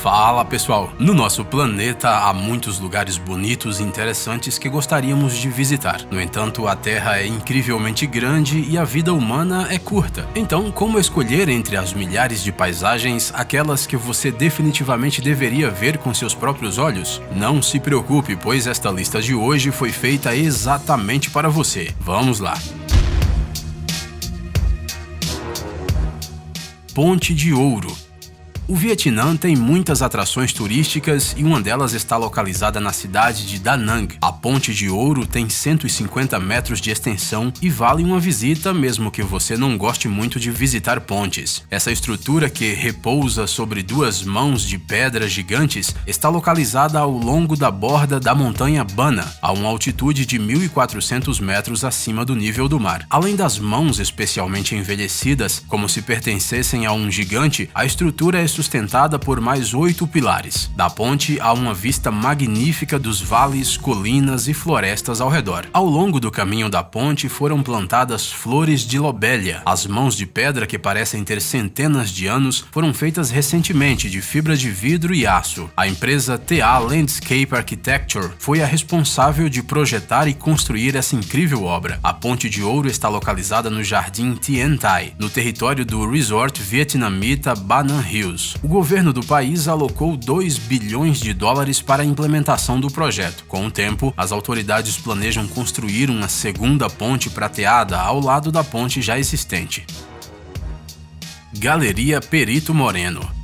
Fala pessoal, no nosso planeta há muitos lugares bonitos e interessantes que gostaríamos de visitar. No entanto, a Terra é incrivelmente grande e a vida humana é curta. Então, como escolher entre as milhares de paisagens aquelas que você definitivamente deveria ver com seus próprios olhos? Não se preocupe, pois esta lista de hoje foi feita exatamente para você. Vamos lá! Ponte de Ouro. O Vietnã tem muitas atrações turísticas e uma delas está localizada na cidade de Da Nang. A Ponte de Ouro tem 150 metros de extensão e vale uma visita mesmo que você não goste muito de visitar pontes. Essa estrutura, que repousa sobre duas mãos de pedra gigantes, está localizada ao longo da borda da montanha Bana, a uma altitude de 1.400 metros acima do nível do mar. Além das mãos especialmente envelhecidas, como se pertencessem a um gigante, a estrutura é sustentada por mais 8 pilares. Da ponte há uma vista magnífica dos vales, colinas e florestas ao redor. Ao longo do caminho da ponte foram plantadas flores de lobelia. As mãos de pedra, que parecem ter centenas de anos, foram feitas recentemente de fibra de vidro e aço. A empresa TA Landscape Architecture foi a responsável de projetar e construir essa incrível obra. A Ponte de Ouro está localizada no Jardim Tien Thai, no território do resort vietnamita Ba Nan Hills. O governo do país alocou 2 bilhões de dólares para a implementação do projeto. Com o tempo, as autoridades planejam construir uma segunda ponte prateada ao lado da ponte já existente. Galeria Perito Moreno.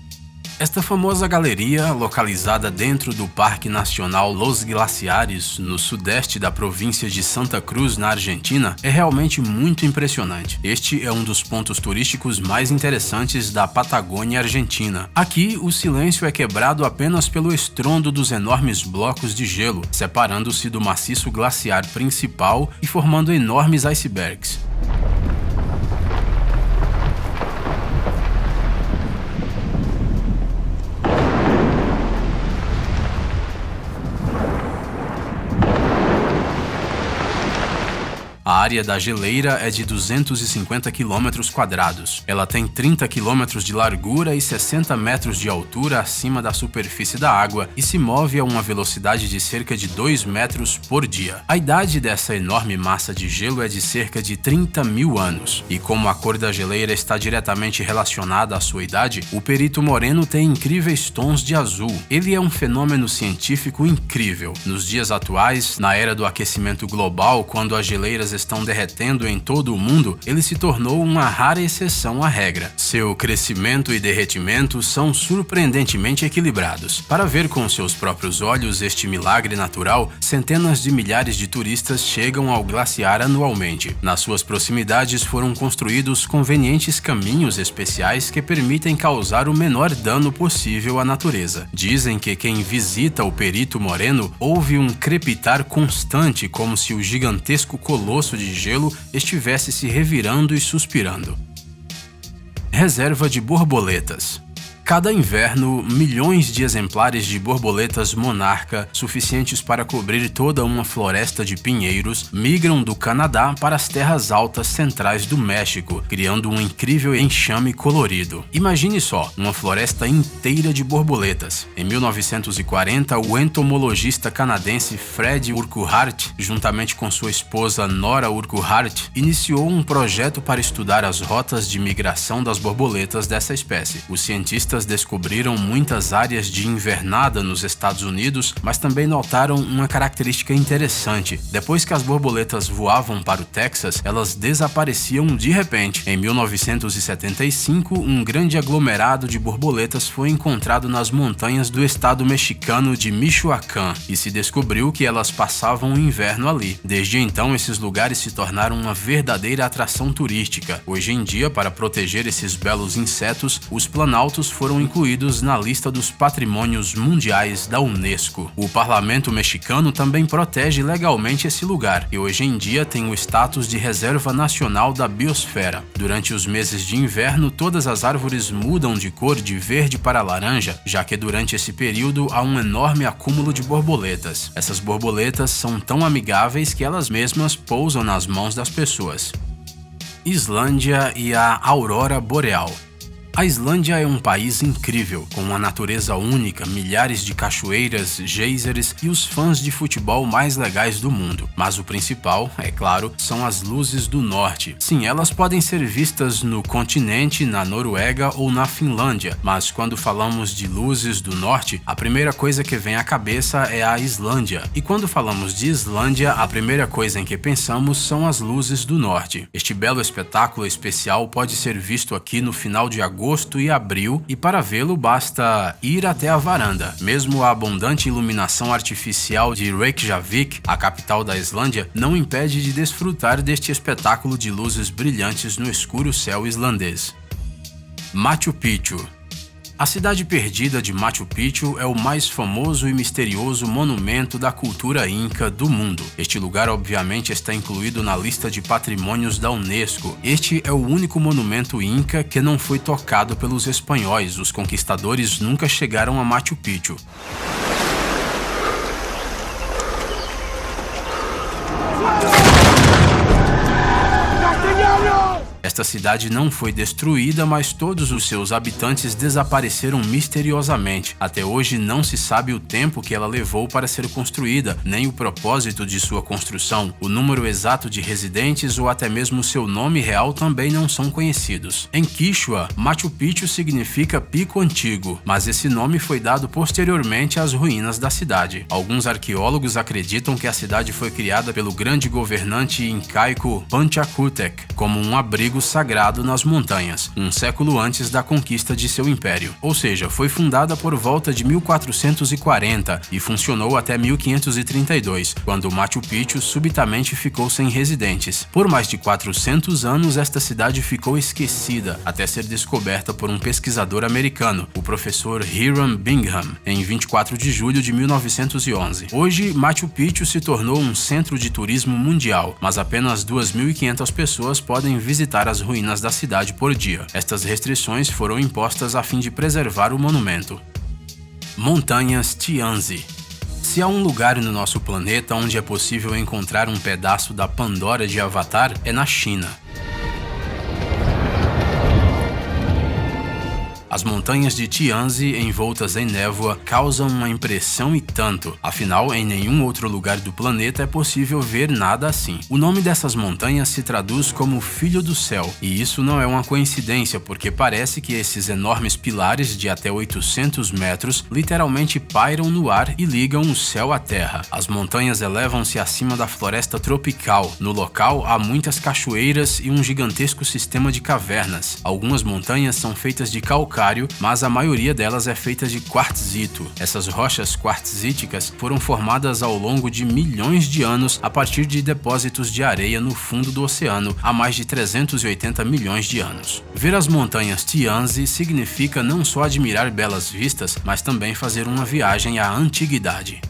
Esta famosa galeria, localizada dentro do Parque Nacional Los Glaciares, no sudeste da província de Santa Cruz, na Argentina, é realmente muito impressionante. Este é um dos pontos turísticos mais interessantes da Patagônia Argentina. Aqui, o silêncio é quebrado apenas pelo estrondo dos enormes blocos de gelo, separando-se do maciço glaciar principal e formando enormes icebergs. A área da geleira é de 250 km². Ela tem 30 km de largura e 60 metros de altura acima da superfície da água e se move a uma velocidade de cerca de 2 metros por dia. A idade dessa enorme massa de gelo é de cerca de 30 mil anos. E como a cor da geleira está diretamente relacionada à sua idade, o Perito Moreno tem incríveis tons de azul. Ele é um fenômeno científico incrível. Nos dias atuais, na era do aquecimento global, quando as geleiras estão derretendo em todo o mundo, ele se tornou uma rara exceção à regra. Seu crescimento e derretimento são surpreendentemente equilibrados. Para ver com seus próprios olhos este milagre natural, centenas de milhares de turistas chegam ao glaciar anualmente. Nas suas proximidades foram construídos convenientes caminhos especiais que permitem causar o menor dano possível à natureza. Dizem que quem visita o Perito Moreno ouve um crepitar constante, como se o gigantesco colosso de gelo estivesse se revirando e suspirando. Reserva de borboletas. Cada inverno, milhões de exemplares de borboletas monarca, suficientes para cobrir toda uma floresta de pinheiros, migram do Canadá para as terras altas centrais do México, criando um incrível enxame colorido. Imagine só, uma floresta inteira de borboletas. Em 1940, o entomologista canadense Fred Urquhart, juntamente com sua esposa Nora Urquhart, iniciou um projeto para estudar as rotas de migração das borboletas dessa espécie. Os cientistas descobriram muitas áreas de invernada nos Estados Unidos, mas também notaram uma característica interessante. Depois que as borboletas voavam para o Texas, elas desapareciam de repente. Em 1975, um grande aglomerado de borboletas foi encontrado nas montanhas do estado mexicano de Michoacán e se descobriu que elas passavam o inverno ali. Desde então, esses lugares se tornaram uma verdadeira atração turística. Hoje em dia, para proteger esses belos insetos, os planaltos foram incluídos na lista dos patrimônios mundiais da Unesco. O parlamento mexicano também protege legalmente esse lugar e hoje em dia tem o status de reserva nacional da biosfera. Durante os meses de inverno, todas as árvores mudam de cor de verde para laranja, já que durante esse período há um enorme acúmulo de borboletas. Essas borboletas são tão amigáveis que elas mesmas pousam nas mãos das pessoas. Islândia e a aurora boreal. A Islândia é um país incrível, com uma natureza única, milhares de cachoeiras, geysers e os fãs de futebol mais legais do mundo. Mas o principal, é claro, são as luzes do norte. Sim, elas podem ser vistas no continente, na Noruega ou na Finlândia, mas quando falamos de luzes do norte, a primeira coisa que vem à cabeça é a Islândia. E quando falamos de Islândia, a primeira coisa em que pensamos são as luzes do norte. Este belo espetáculo especial pode ser visto aqui no final de agosto e abril, e para vê-lo basta ir até a varanda. Mesmo a abundante iluminação artificial de Reykjavik, a capital da Islândia, não impede de desfrutar deste espetáculo de luzes brilhantes no escuro céu islandês. Machu Picchu. A cidade perdida de Machu Picchu é o mais famoso e misterioso monumento da cultura inca do mundo. Este lugar obviamente está incluído na lista de patrimônios da Unesco. Este é o único monumento inca que não foi tocado pelos espanhóis. Os conquistadores nunca chegaram a Machu Picchu. Esta cidade não foi destruída, mas todos os seus habitantes desapareceram misteriosamente. Até hoje não se sabe o tempo que ela levou para ser construída, nem o propósito de sua construção. O número exato de residentes ou até mesmo seu nome real também não são conhecidos. Em Quichua, Machu Picchu significa pico antigo, mas esse nome foi dado posteriormente às ruínas da cidade. Alguns arqueólogos acreditam que a cidade foi criada pelo grande governante incaico Panchakutek como um abrigo sagrado nas montanhas, um século antes da conquista de seu império. Ou seja, foi fundada por volta de 1440 e funcionou até 1532, quando Machu Picchu subitamente ficou sem residentes. Por mais de 400 anos, esta cidade ficou esquecida, até ser descoberta por um pesquisador americano, o professor Hiram Bingham, em 24 de julho de 1911. Hoje, Machu Picchu se tornou um centro de turismo mundial, mas apenas 2.500 pessoas podem visitar as ruínas da cidade por dia. Estas restrições foram impostas a fim de preservar o monumento. Montanhas Tianzi. Se há um lugar no nosso planeta onde é possível encontrar um pedaço da Pandora de Avatar, é na China. As montanhas de Tianzi, envoltas em névoa, causam uma impressão e tanto. Afinal, em nenhum outro lugar do planeta é possível ver nada assim. O nome dessas montanhas se traduz como Filho do Céu, e isso não é uma coincidência, porque parece que esses enormes pilares de até 800 metros literalmente pairam no ar e ligam o céu à terra. As montanhas elevam-se acima da floresta tropical. No local, há muitas cachoeiras e um gigantesco sistema de cavernas. Algumas montanhas são feitas de calcário, mas a maioria delas é feita de quartzito. Essas rochas quartzíticas foram formadas ao longo de milhões de anos a partir de depósitos de areia no fundo do oceano há mais de 380 milhões de anos. Ver as montanhas Tianzi significa não só admirar belas vistas, mas também fazer uma viagem à antiguidade.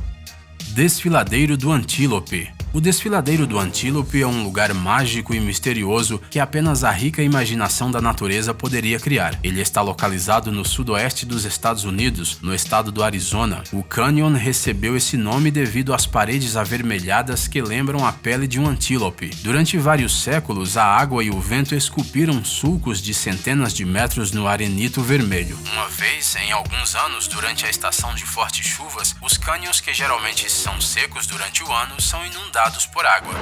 Desfiladeiro do Antílope. O Desfiladeiro do Antílope é um lugar mágico e misterioso que apenas a rica imaginação da natureza poderia criar. Ele está localizado no sudoeste dos Estados Unidos, no estado do Arizona. O canyon recebeu esse nome devido às paredes avermelhadas que lembram a pele de um antílope. Durante vários séculos, a água e o vento esculpiram sulcos de centenas de metros no arenito vermelho. Uma vez, em alguns anos, durante a estação de fortes chuvas, os cânions, que geralmente são secos durante o ano, são inundados por água.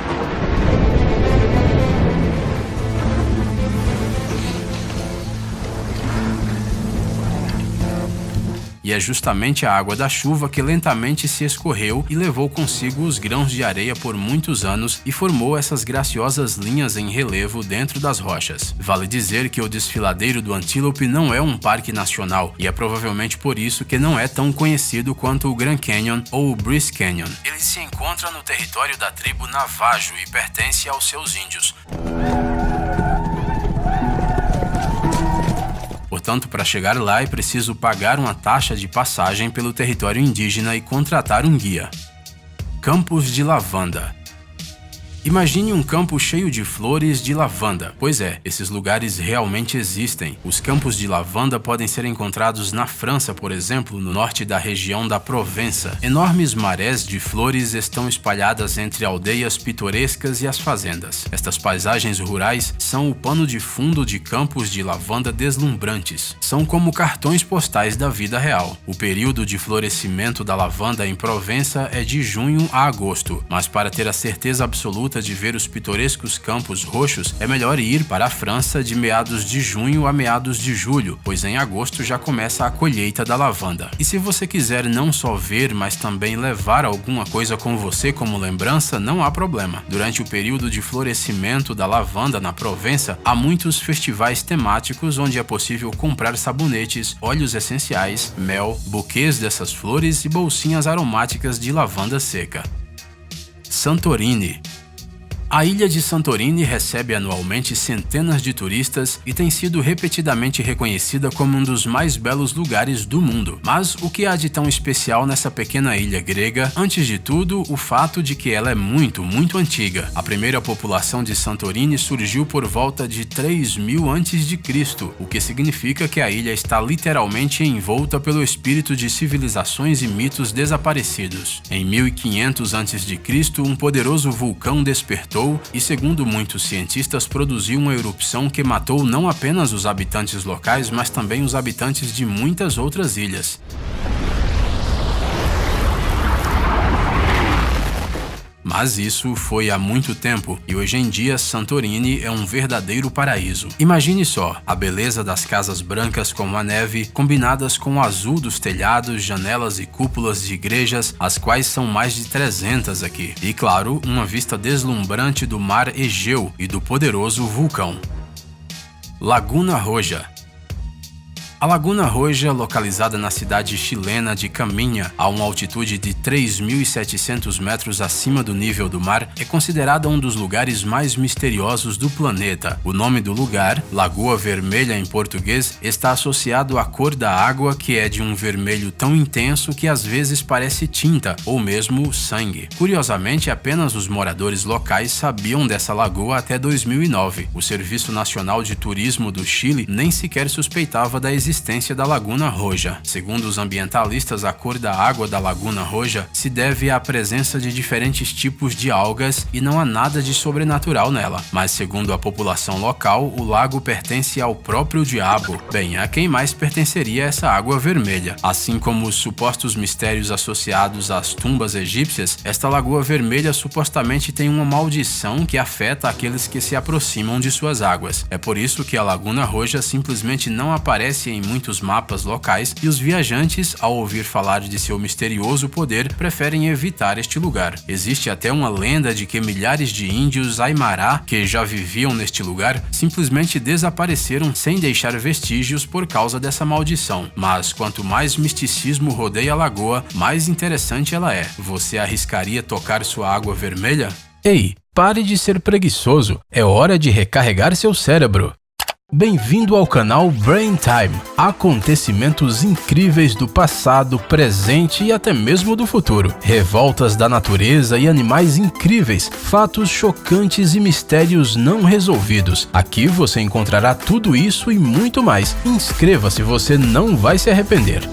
E é justamente a água da chuva que lentamente se escorreu e levou consigo os grãos de areia por muitos anos e formou essas graciosas linhas em relevo dentro das rochas. Vale dizer que o Desfiladeiro do Antílope não é um parque nacional e é provavelmente por isso que não é tão conhecido quanto o Grand Canyon ou o Bryce Canyon. Ele se encontra no território da tribo Navajo e pertence aos seus índios. Portanto, para chegar lá é preciso pagar uma taxa de passagem pelo território indígena e contratar um guia. Campos de lavanda. Imagine um campo cheio de flores de lavanda. Pois é, esses lugares realmente existem. Os campos de lavanda podem ser encontrados na França, por exemplo, no norte da região da Provença. Enormes marés de flores estão espalhadas entre aldeias pitorescas e as fazendas. Estas paisagens rurais são o pano de fundo de campos de lavanda deslumbrantes. São como cartões postais da vida real. O período de florescimento da lavanda em Provença é de junho a agosto, mas para ter a certeza absoluta de ver os pitorescos campos roxos, é melhor ir para a França de meados de junho a meados de julho, pois em agosto já começa a colheita da lavanda. E se você quiser não só ver, mas também levar alguma coisa com você como lembrança, não há problema. Durante o período de florescimento da lavanda na Provença, há muitos festivais temáticos onde é possível comprar sabonetes, óleos essenciais, mel, buquês dessas flores e bolsinhas aromáticas de lavanda seca. Santorini. A ilha de Santorini recebe anualmente centenas de turistas e tem sido repetidamente reconhecida como um dos mais belos lugares do mundo. Mas o que há de tão especial nessa pequena ilha grega? Antes de tudo, o fato de que ela é muito antiga. A primeira população de Santorini surgiu por volta de 3000 a.C., o que significa que a ilha está literalmente envolta pelo espírito de civilizações e mitos desaparecidos. Em 1500 a.C., um poderoso vulcão despertou e, segundo muitos cientistas, produziu uma erupção que matou não apenas os habitantes locais, mas também os habitantes de muitas outras ilhas. Mas isso foi há muito tempo e hoje em dia Santorini é um verdadeiro paraíso. Imagine só, a beleza das casas brancas como a neve, combinadas com o azul dos telhados, janelas e cúpulas de igrejas, as quais são mais de 300 aqui. E claro, uma vista deslumbrante do mar Egeu e do poderoso vulcão. Laguna Roja. A Laguna Roja, localizada na cidade chilena de Caminha, a uma altitude de 3.700 metros acima do nível do mar, é considerada um dos lugares mais misteriosos do planeta. O nome do lugar, Lagoa Vermelha em português, está associado à cor da água, que é de um vermelho tão intenso que às vezes parece tinta ou mesmo sangue. Curiosamente, apenas os moradores locais sabiam dessa lagoa até 2009. O Serviço Nacional de Turismo do Chile nem sequer suspeitava da existência da Laguna Roja. Segundo os ambientalistas, a cor da água da Laguna Roja se deve à presença de diferentes tipos de algas e não há nada de sobrenatural nela. Mas segundo a população local, o lago pertence ao próprio diabo. Bem, a quem mais pertenceria essa água vermelha? Assim como os supostos mistérios associados às tumbas egípcias, esta Lagoa Vermelha supostamente tem uma maldição que afeta aqueles que se aproximam de suas águas. É por isso que a Laguna Roja simplesmente não aparece em muitos mapas locais e os viajantes, ao ouvir falar de seu misterioso poder, preferem evitar este lugar. Existe até uma lenda de que milhares de índios Aymara, que já viviam neste lugar, simplesmente desapareceram sem deixar vestígios por causa dessa maldição. Mas quanto mais misticismo rodeia a lagoa, mais interessante ela é. Você arriscaria tocar sua água vermelha? Ei, pare de ser preguiçoso, é hora de recarregar seu cérebro. Bem-vindo ao canal Brain Time. Acontecimentos incríveis do passado, presente e até mesmo do futuro. Revoltas da natureza e animais incríveis, fatos chocantes e mistérios não resolvidos. Aqui você encontrará tudo isso e muito mais. Inscreva-se, você não vai se arrepender.